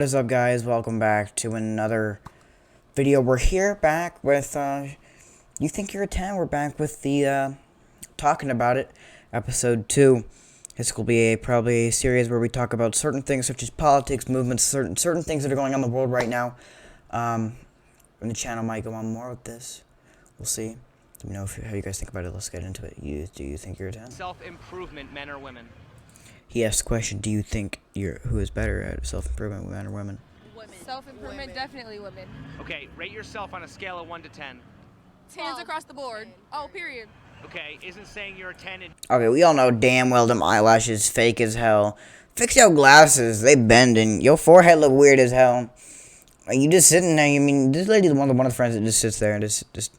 What is up, guys? Welcome back to another video. We're here back with You Think You're a 10. We're back with the talking about it, episode 2. This will be probably a series where we talk about certain things such as politics, movements, certain things that are going on in the world right now. And the channel might go on more with this. We'll see. Let me know how you guys think about it. Let's get into it. Do you think you're a 10? Self-improvement, men or women? He asked the question, do you think who is better at self-improvement, men or women? Women. Self-improvement, definitely women. Okay, rate yourself on a scale of 1 to 10. 10s across the board. Oh, period. Okay, isn't saying you're a 10 and... Okay, we all know damn well them eyelashes fake as hell. Fix your glasses, they bend, and your forehead look weird as hell. Like, you just sitting there, this lady's one of the friends that just sits there and just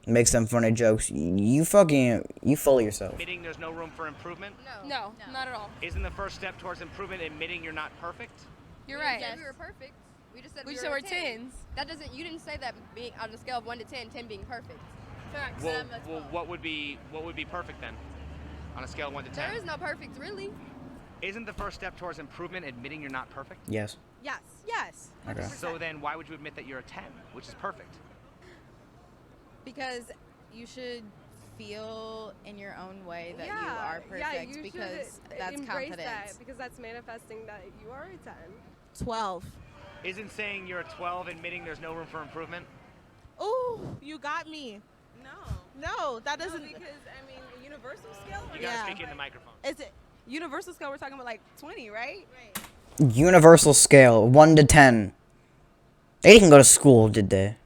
makes them funny jokes. You full of yourself. Admitting there's no room for improvement? No, not at all. Isn't the first step towards improvement admitting you're not perfect? You're right. Yes. We were perfect. We just said We we said were we're 10s. That doesn't. You didn't say that being on a scale of 1 to 10, 10 being perfect. Facts. Well, what would be perfect then? On a scale of 1 to 10? There is no perfect, really. Isn't the first step towards improvement admitting you're not perfect? Yes. Yes. Yes. Okay. So then why would you admit that you're a 10, which is perfect? Because you should feel in your own way that you are perfect because that's confidence. That because that's manifesting that you are a 10. 12. Isn't saying you're a 12 admitting there's no room for improvement? Ooh, you got me. No, that doesn't. No, because I mean, a universal scale. You gotta speak in the microphone. Is it universal scale? We're talking about like 20, right? Universal scale, 1 to 10. They didn't go to school, did they?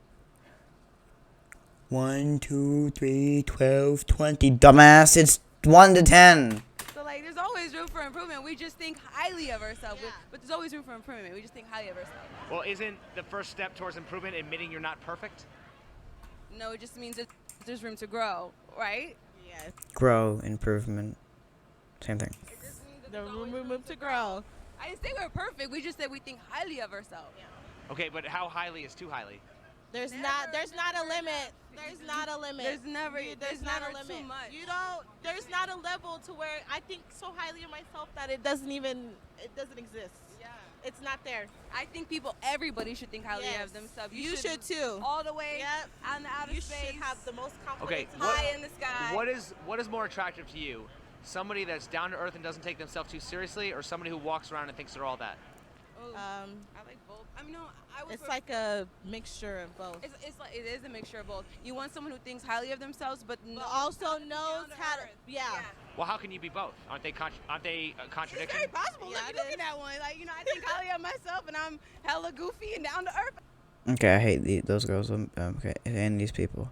1, 2, 3, 12, 20. Dumbass, it's 1 to 10. So like, there's always room for improvement. We just think highly of ourselves, but there's always room for improvement. We just think highly of ourselves. Well, isn't the first step towards improvement admitting you're not perfect? No, it just means that there's room to grow, right? Yes. Grow, improvement. Same thing. It just means that there's room to grow. I didn't say we're perfect. We just said we think highly of ourselves. Okay, but how highly is too highly? There's not a limit. There's not a limit. There's not a limit. Too much. There's not a level to where I think so highly of myself that it doesn't exist. Yeah. It's not there. I think everybody should think highly of themselves. You should too. All the way on the outer space. You should have the most confidence high in the sky. What is more attractive to you? Somebody that's down to earth and doesn't take themselves too seriously, or somebody who walks around and thinks they're all that? I like both. I mean, no, it's like a mixture of both. It is a mixture of both. You want someone who thinks highly of themselves, but also knows how to. Yeah. Well, how can you be both? Aren't they contradictions? It's very possible. Look at that one. Like, I think highly of myself, and I'm hella goofy and down to earth. Okay, I hate those girls. Okay, and these people.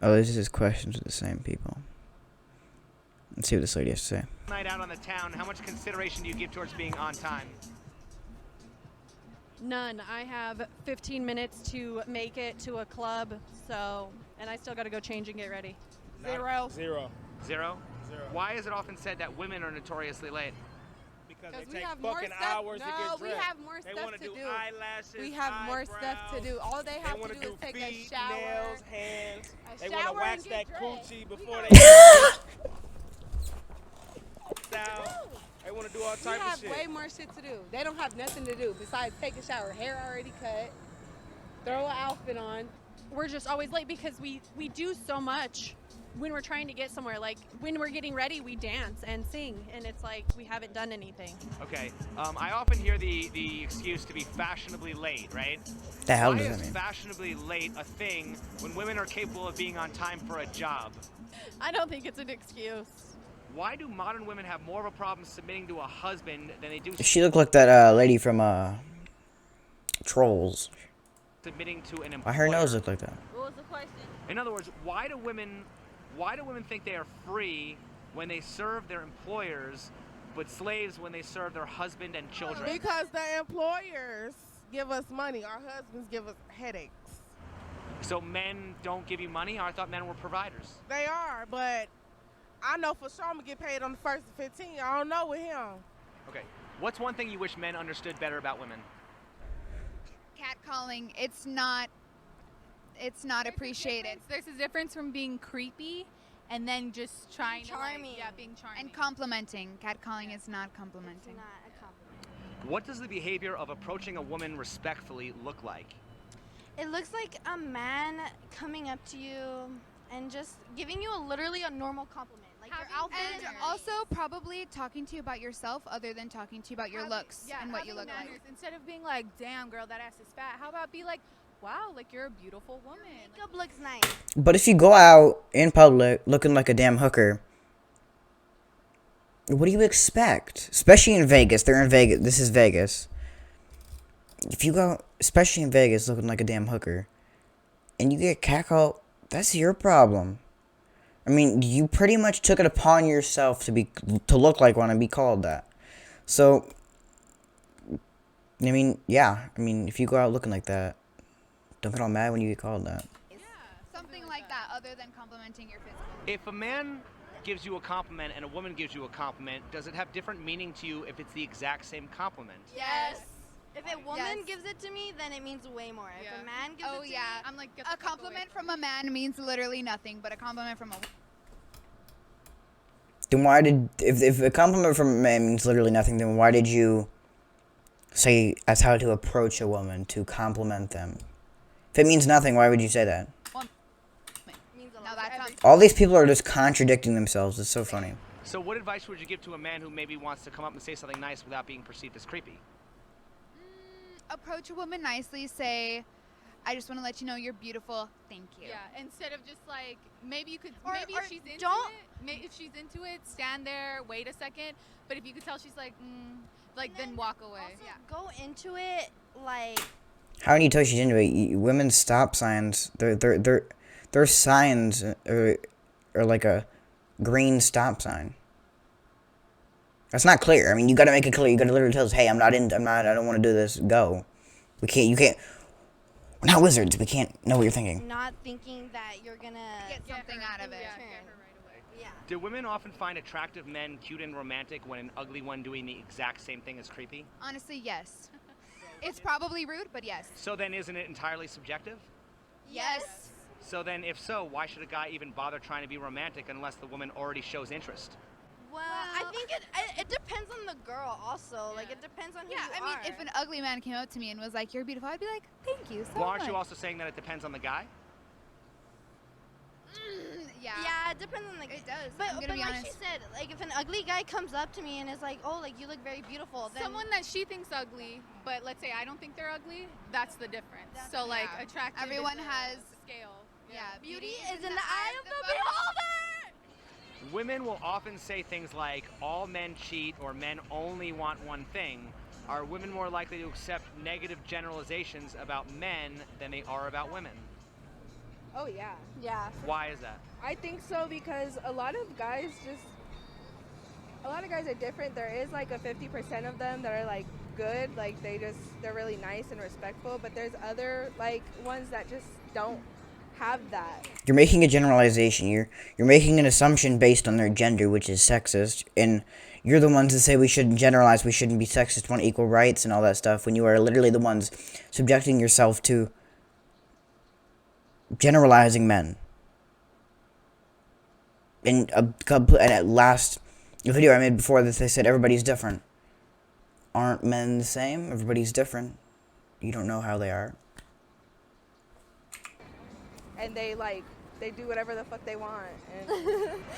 Oh, this is questions with the same people. Let's see what this lady has to say. Night out on the town, how much consideration do you give towards being on time? None. I have 15 minutes to make it to a club, and I still got to go change and get ready. Zero. Zero? Why is it often said that women are notoriously late? Because they take fucking hours to get dressed. We have more They stuff want to to do do. eyelashes, We have more stuff to eyebrows. do. All they have to do is take a shower. Nails, hands. They want to shower wax and that get dressed. coochie before they style. They want to do all We type of have shit. way more shit to do. They don't have nothing to do besides take a shower, hair already cut, throw an outfit on. We're just always late because we do so much when we're trying to get somewhere. Like, when we're getting ready, we dance and sing, and it's like we haven't done anything. Okay, I often hear the excuse to be fashionably late, right? The hell Why does is that mean? fashionably late a thing when women are capable of being on time for a job? I don't think it's an excuse. Why do modern women have more of a problem submitting to a husband than they do She looked like that lady from Trolls. submitting to an employer? Why her nose looked like that? What was the question? In other words, why do women think they are free when they serve their employers, but slaves when they serve their husband and children? Because the employers give us money. Our husbands give us headaches. So men don't give you money? I thought men were providers. They are, but I know for sure I'm going to get paid on the 1st of 15. I don't know with him. Okay. What's one thing you wish men understood better about women? Catcalling, it's not appreciated. There's a difference from being creepy and then just trying Charming. to being charming. And complimenting. Catcalling is not complimenting. What does the behavior of approaching a woman respectfully look like? It looks like a man coming up to you and just giving you literally a normal compliment. Like your outfit. And also probably talking to you about yourself other than talking to you about your looks and what you look like. Instead of being like, damn, girl, that ass is fat, how about be like, wow, like you're a beautiful woman. Your makeup looks nice. But if you go out in public looking like a damn hooker, what do you expect? Especially in Vegas. They're in Vegas. This is Vegas. If you go, especially in Vegas, looking like a damn hooker, and you get catcalled, that's your problem. I mean, you pretty much took it upon yourself to look like one and be called that. So, I mean, yeah. I mean, if you go out looking like that, don't get all mad when you get called that. Yeah, something like that other than complimenting your physical. If a man gives you a compliment and a woman gives you a compliment, does it have different meaning to you if it's the exact same compliment? Yes. If a woman gives it to me, then it means way more. If a man gives it to me, I'm like, a compliment from a man means literally nothing, but a compliment from a woman. Then why did, if a compliment from a man means literally nothing, then why did you say as how to approach a woman to compliment them? If it means nothing, why would you say that? All these people are just contradicting themselves. It's so funny. So what advice would you give to a man who maybe wants to come up and say something nice without being perceived as creepy? Approach a woman nicely, say, I just want to let you know you're beautiful, thank you. Yeah, instead of just like, maybe you could, Or if she's into it, if she's into it, stand there, wait a second, but if you could tell she's like, then walk away. Also, go into it like... How do you tell she's into it? Women's stop signs, their signs are like a green stop sign. That's not clear. I mean, you gotta make it clear. You gotta literally tell us, hey, I don't want to do this. Go. You can't. We're not wizards. We can't know what you're thinking. Not thinking that you're gonna get something out of it. Yeah. Do women often find attractive men cute and romantic when an ugly one doing the exact same thing is creepy? Honestly, yes. It's probably rude, but yes. So then isn't it entirely subjective? Yes. So then if so, why should a guy even bother trying to be romantic unless the woman already shows interest? Well, I think it depends on the girl also. Yeah. Like, it depends on who you are. Yeah, I mean, if an ugly man came up to me and was like, you're beautiful, I'd be like, thank you so well, aren't much. you also saying that it depends on the guy? Yeah, it depends on the guy. It does. But be like honest. she said, like, if an ugly guy comes up to me and is like, oh, like, you look very beautiful, then... Someone that she thinks ugly, but let's say I don't think they're ugly, that's the difference. So, like, attractive Everyone has... scale. Yeah, beauty is in the eye of the beholder! Women will often say things like, all men cheat or men only want one thing. Are women more likely to accept negative generalizations about men than they are about women? Oh, yeah. Yeah. Why is that? I think so because a lot of guys are different. There is like a 50% of them that are like good, like they're really nice and respectful, but there's other like ones that just don't have that. You're making a generalization. You're making an assumption based on their gender, which is sexist, and you're the ones that say we shouldn't generalize, we shouldn't be sexist, want equal rights and all that stuff, when you are literally the ones subjecting yourself to generalizing men. In at last video I made before this, they said everybody's different. Aren't men the same? Everybody's different. You don't know how they are. And they do whatever the fuck they want and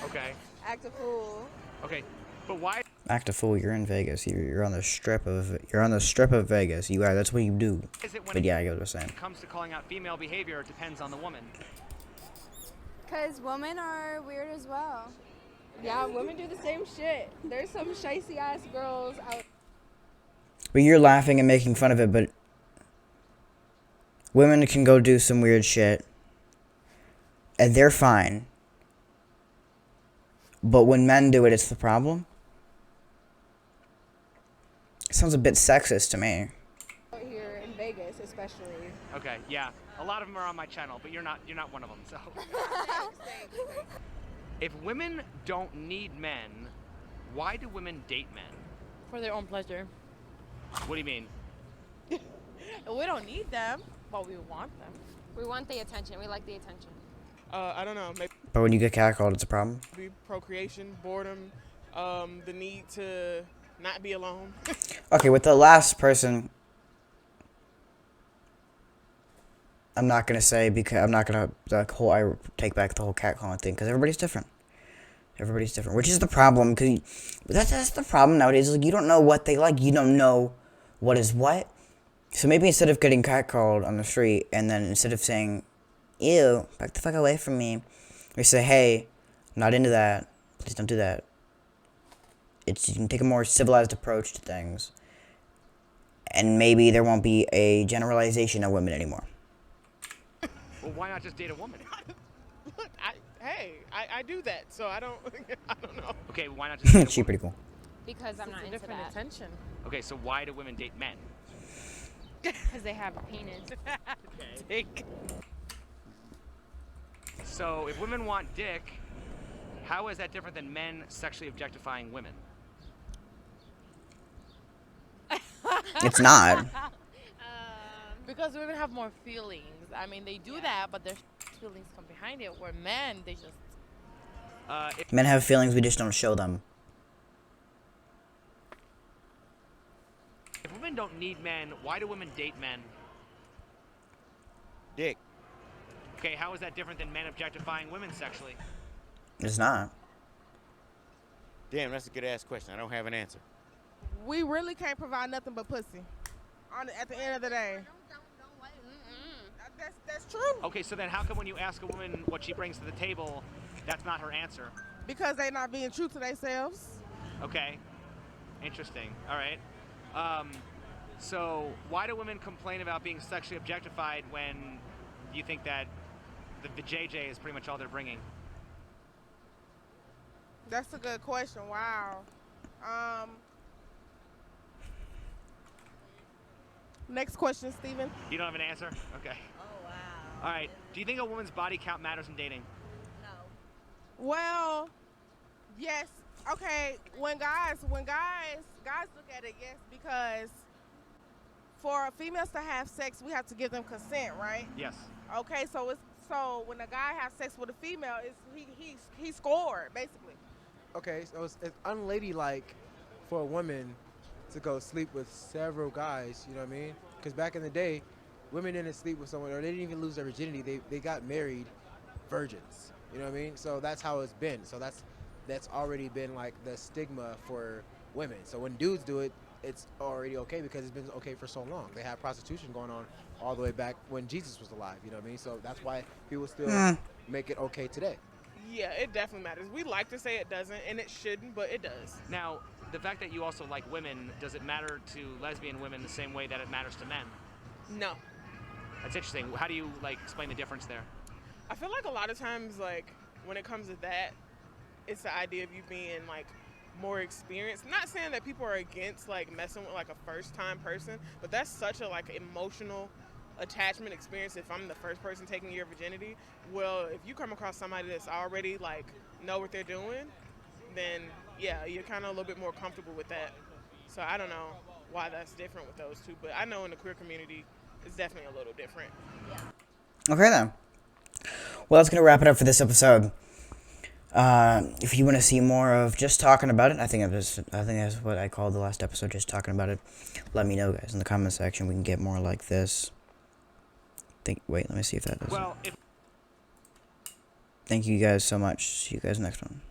Okay. act a fool. Okay, but why? Act a fool. You're in Vegas. You're on the strip of Vegas. You are. That's what you do. But yeah, I get what I'm saying. When it comes to calling out female behavior, it depends on the woman. Because women are weird as well. Yeah, women do the same shit. There's some shicey ass girls out. But you're laughing and making fun of it, but women can go do some weird shit, and they're fine. But when men do it, it's the problem. It sounds a bit sexist to me. Out here in Vegas, especially. Okay, yeah. A lot of them are on my channel, but you're not one of them, so. If women don't need men, why do women date men? For their own pleasure. What do you mean? We don't need them, but we want them. We want the attention. We like the attention. I don't know. Maybe But when you get catcalled, it's a problem. procreation, boredom, the need to not be alone. Okay, with the last person, I'm not gonna say because I'm not gonna I take back the whole catcalling thing because everybody's different. Everybody's different, which is the problem. Because that's the problem nowadays. Like, you don't know what they like. You don't know what is what. So maybe instead of getting catcalled on the street, and then instead of saying, "Ew, back the fuck away from me," we say, "Hey, I'm not into that. Please don't do that." You can take a more civilized approach to things, and maybe there won't be a generalization of women anymore. Well, why not just date a woman? Look, I do that, so I don't know. Okay, why not just date a She's woman? pretty cool. Because I'm not into that. Attention. Okay, so why do women date men? Because they have a penis. Okay. So if women want dick, how is that different than men sexually objectifying women? It's not. Because women have more feelings. I mean, they do that, but their feelings come behind it. Where men, they just... Men have feelings, we just don't show them. If women don't need men, why do women date men? Dick. Okay, how is that different than men objectifying women sexually? It's not. Damn, that's a good ass question. I don't have an answer. We really can't provide nothing but pussy. At the end of the day. That's true. Okay, so then how come when you ask a woman what she brings to the table, that's not her answer? Because they're not being true to themselves. Okay, interesting. All right. So why do women complain about being sexually objectified when you think that the JJ is pretty much all they're bringing? That's a good question. Wow. Next question, Steven. You don't have an answer? Okay. Oh, wow. All right. Do you think a woman's body count matters in dating? No. Well, yes. Okay, when guys look at it, yes, because for females to have sex, we have to give them consent, right? Yes. Okay, so when a guy has sex with a female, he scored basically. Okay, so it's unladylike for a woman to go sleep with several guys, you know what I mean? Because back in the day, women didn't sleep with someone, or they didn't even lose their virginity. They got married virgins, you know what I mean? So that's how it's been. So that's already been like the stigma for women. So when dudes do it, it's already okay because it's been okay for so long. They had prostitution going on all the way back when Jesus was alive, you know what I mean? So that's why people still make it okay today. Yeah, it definitely matters. We like to say it doesn't, and it shouldn't, but it does. Now, the fact that you also like women, does it matter to lesbian women the same way that it matters to men? No. That's interesting. How do you explain the difference there? I feel like a lot of times, when it comes to that, it's the idea of you being more experienced. Not saying that people are against messing with a first-time person, but that's such a emotional attachment experience. If I'm the first person taking your virginity, well, if you come across somebody that's already know what they're doing, then yeah, you're kind of a little bit more comfortable with that. So I don't know why that's different with those two, but I know in the queer community it's definitely a little different. Okay then. Well, that's gonna wrap it up for this episode. If you want to see more of just talking about it, I think that's what I called the last episode, just talking about it. Let me know, guys, in the comment section. We can get more like this. Wait, let me see if that does. Well, Thank you guys so much. See you guys next one.